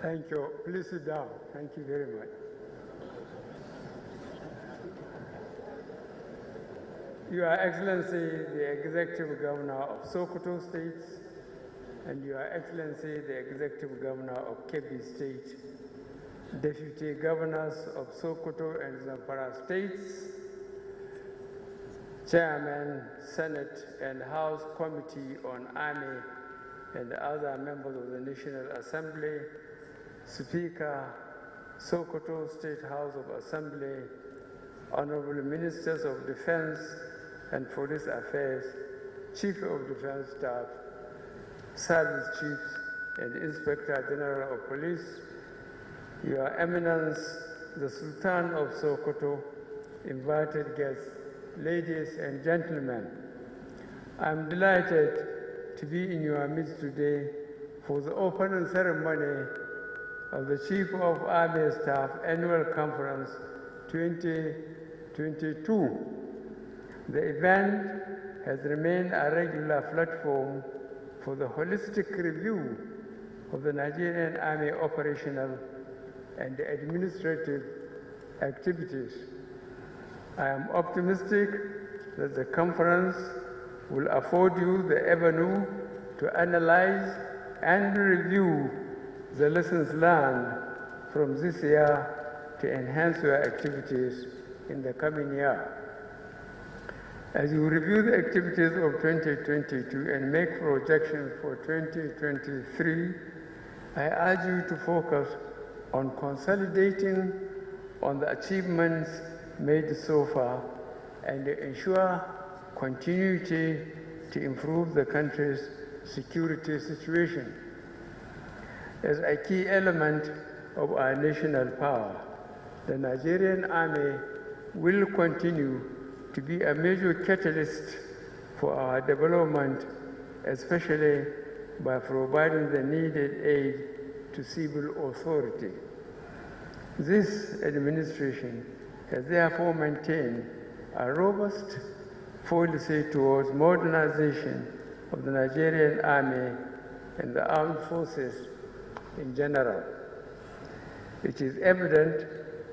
Thank you. Please sit down. Thank you very much. Your Excellency, the Executive Governor of Sokoto State, and Your Excellency, the Executive Governor of Kebbi State, Deputy Governors of Sokoto and Zamfara States, Chairman, Senate and House Committee on Army and other members of the National Assembly, Speaker, Sokoto State House of Assembly, Honorable Ministers of Defense and Police Affairs, Chief of Defense Staff, Service Chiefs and Inspector General of Police, Your Eminence, the Sultan of Sokoto, invited guests, ladies and gentlemen, I'm delighted to be in your midst today for the opening ceremony of the Chief of Army Staff Annual Conference 2022. The event has remained a regular platform for the holistic review of the Nigerian Army operational and administrative activities. I am optimistic that the conference will afford you the avenue to analyze and review the lessons learned from this year to enhance your activities in the coming year. As you review the activities of 2022 and make projections for 2023, I urge you to focus on consolidating on the achievements made so far and ensure continuity to improve the country's security situation. As a key element of our national power, the Nigerian Army will continue to be a major catalyst for our development, especially by providing the needed aid to civil authority. This administration has therefore maintained a robust policy towards modernization of the Nigerian Army and the armed forces in general. It is evident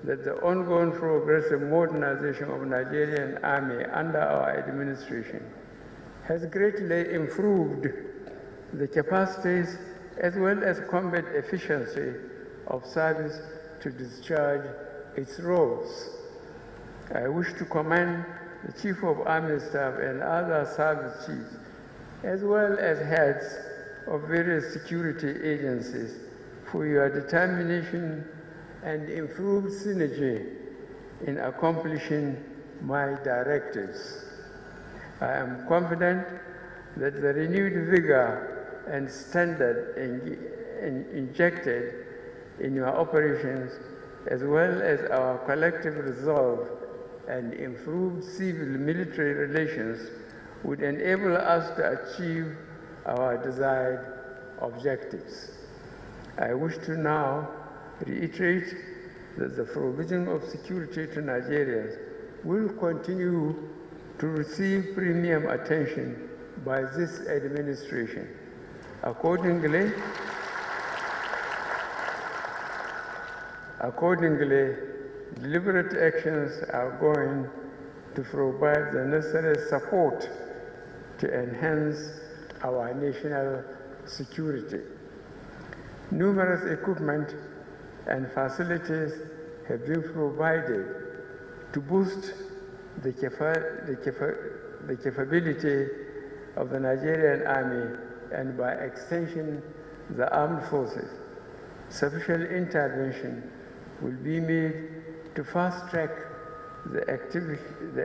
that the ongoing progressive modernization of the Nigerian Army under our administration has greatly improved the capacities as well as combat efficiency of service to discharge its roles. I wish to commend the Chief of Army Staff and other service chiefs, as well as heads of various security agencies, for your determination and improved synergy in accomplishing my directives. I am confident that the renewed vigor and standard injected in your operations, as well as our collective resolve and improved civil-military relations, would enable us to achieve our desired objectives. I wish to now reiterate that the provision of security to Nigerians will continue to receive premium attention by this administration. Accordingly, deliberate actions are going to provide the necessary support to enhance our national security. Numerous equipment and facilities have been provided to boost the capability of the Nigerian Army and, by extension, the armed forces. Sufficient intervention will be made to fast-track the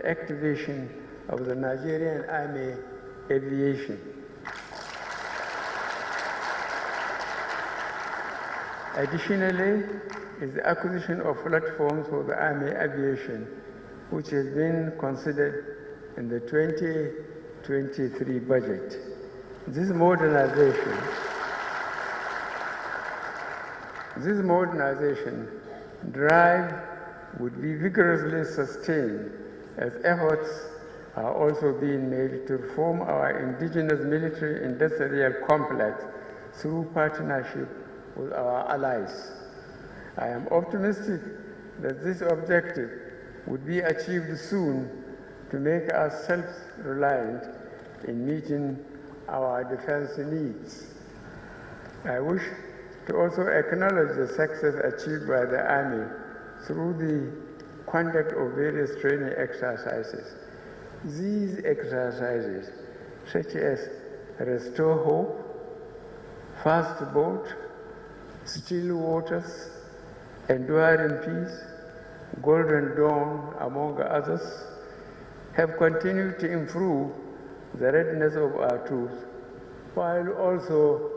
activation of the Nigerian Army aviation. Additionally, is the acquisition of platforms for the Army aviation, which has been considered in the 2023 budget. This modernization drive would be vigorously sustained as efforts are also being made to reform our indigenous military industrial complex through partnership with our allies. I am optimistic that this objective would be achieved soon to make us self-reliant in meeting our defense needs. I wish to also acknowledge the success achieved by the Army through the conduct of various training exercises. These exercises, such as Restore Hope, Fast Boat, Still Waters, Enduring Peace, Golden Dawn, among others, have continued to improve the readiness of our troops, while also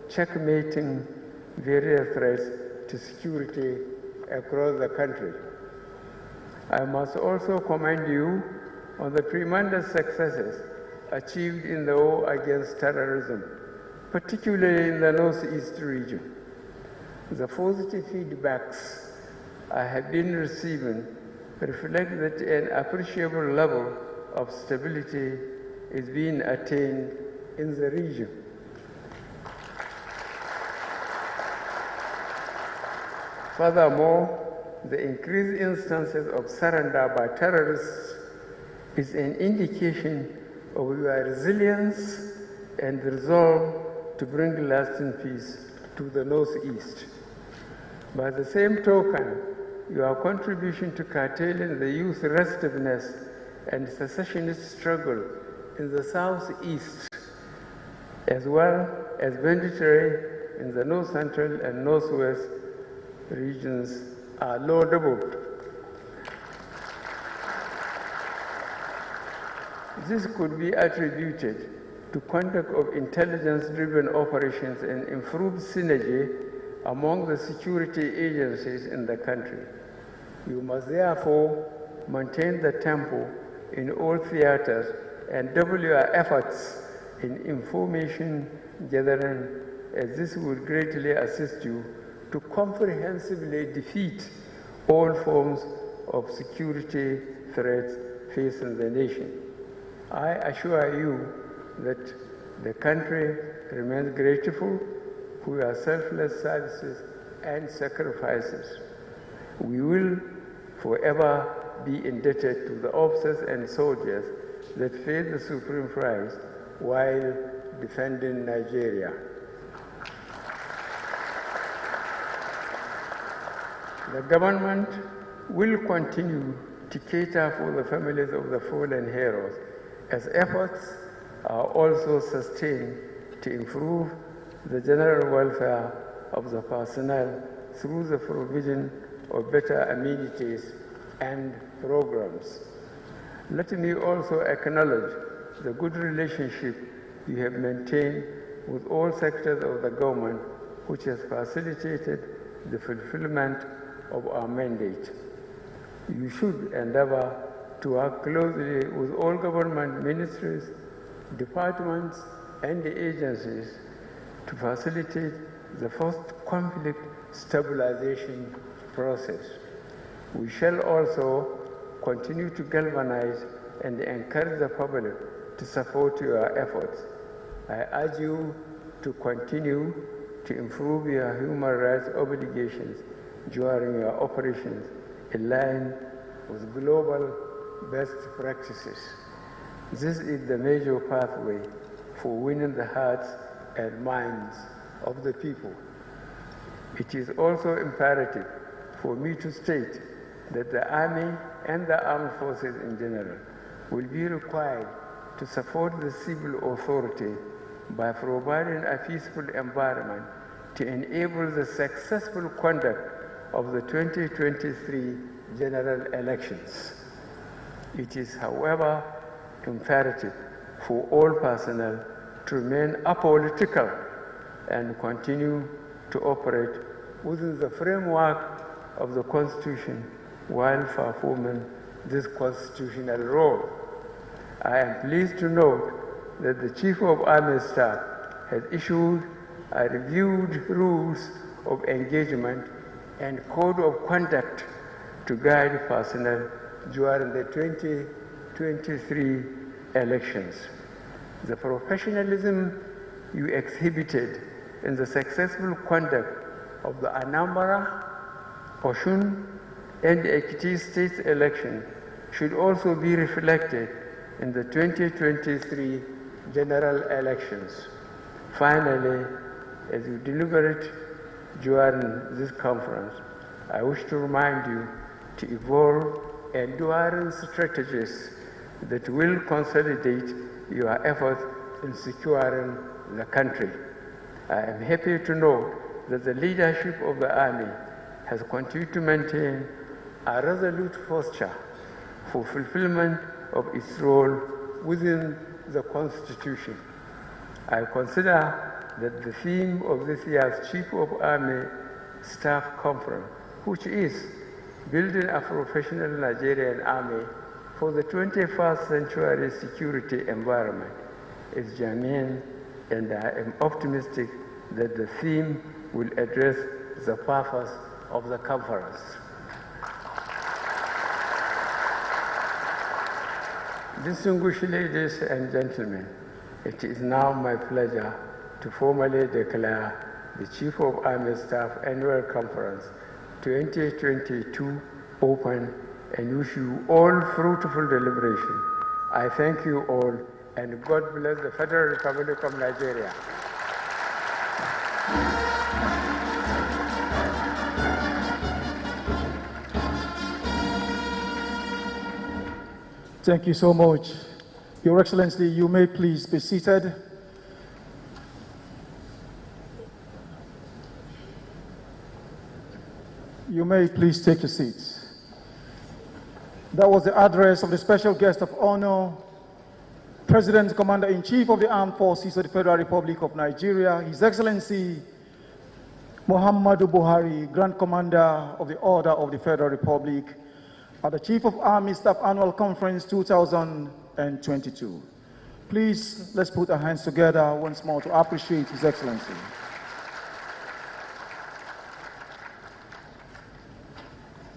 checkmating various threats to security across the country. I must also commend you on the tremendous successes achieved in the war against terrorism, particularly in the Northeast region. The positive feedbacks I have been receiving reflect that an appreciable level of stability is being attained in the region. Furthermore, the increased instances of surrender by terrorists is an indication of your resilience and resolve to bring lasting peace to the Northeast. By the same token, your contribution to curtailing the youth restiveness and secessionist struggle in the Southeast, as well as banditry in the North Central and Northwest regions, are laudable. This could be attributed to conduct of intelligence-driven operations and improved synergy among the security agencies in the country. You must therefore maintain the tempo in all theaters and double your efforts in information gathering, as this will greatly assist you to comprehensively defeat all forms of security threats facing the nation. I assure you that the country remains grateful for your selfless services and sacrifices. We will forever be indebted to the officers and soldiers that paid the supreme price while defending Nigeria. The government will continue to cater for the families of the fallen heroes, as efforts are also sustained to improve the general welfare of the personnel through the provision of better amenities and programs. Let me also acknowledge the good relationship you have maintained with all sectors of the government, which has facilitated the fulfillment of our mandate. You should endeavor to work closely with all government ministries, departments, and agencies to facilitate the post-conflict stabilization process. We shall also continue to galvanize and encourage the public to support your efforts. I urge you to continue to improve your human rights obligations during your operations in line with global best practices. This is the major pathway for winning the hearts and minds of the people. It is also imperative for me to state that the Army and the armed forces in general will be required to support the civil authority by providing a peaceful environment to enable the successful conduct of the 2023 general elections. It is, however, imperative for all personnel to remain apolitical and continue to operate within the framework of the Constitution while performing this constitutional role. I am pleased to note that the Chief of Army Staff has issued a reviewed rules of engagement and code of conduct to guide personnel during the 2023 elections. The professionalism you exhibited in the successful conduct of the Anambra, Osun, and Ekiti state election should also be reflected in the 2023 general elections. Finally, as you deliberate during this conference, I wish to remind you to evolve enduring strategies that will consolidate your efforts in securing the country. I am happy to note that the leadership of the Army has continued to maintain a resolute posture for fulfillment of its role within the Constitution. I consider that the theme of this year's Chief of Army Staff Conference, which is Building a Professional Nigerian Army for the 21st Century Security Environment, is germane, and I am optimistic that the theme will address the purpose of the conference. Distinguished ladies and gentlemen, it is now my pleasure to formally declare the Chief of Army Staff Annual Conference 2022 open and wish you all fruitful deliberation. I thank you all, and God bless the Federal Republic of Nigeria. Thank you so much. Your Excellency, you may please be seated. You may please take your seats. That was the address of the special guest of honor, President Commander-in-Chief of the Armed Forces of the Federal Republic of Nigeria, His Excellency Muhammadu Buhari, Grand Commander of the Order of the Federal Republic, at the Chief of Army Staff Annual Conference 2022. Please, let's put our hands together once more to appreciate His Excellency.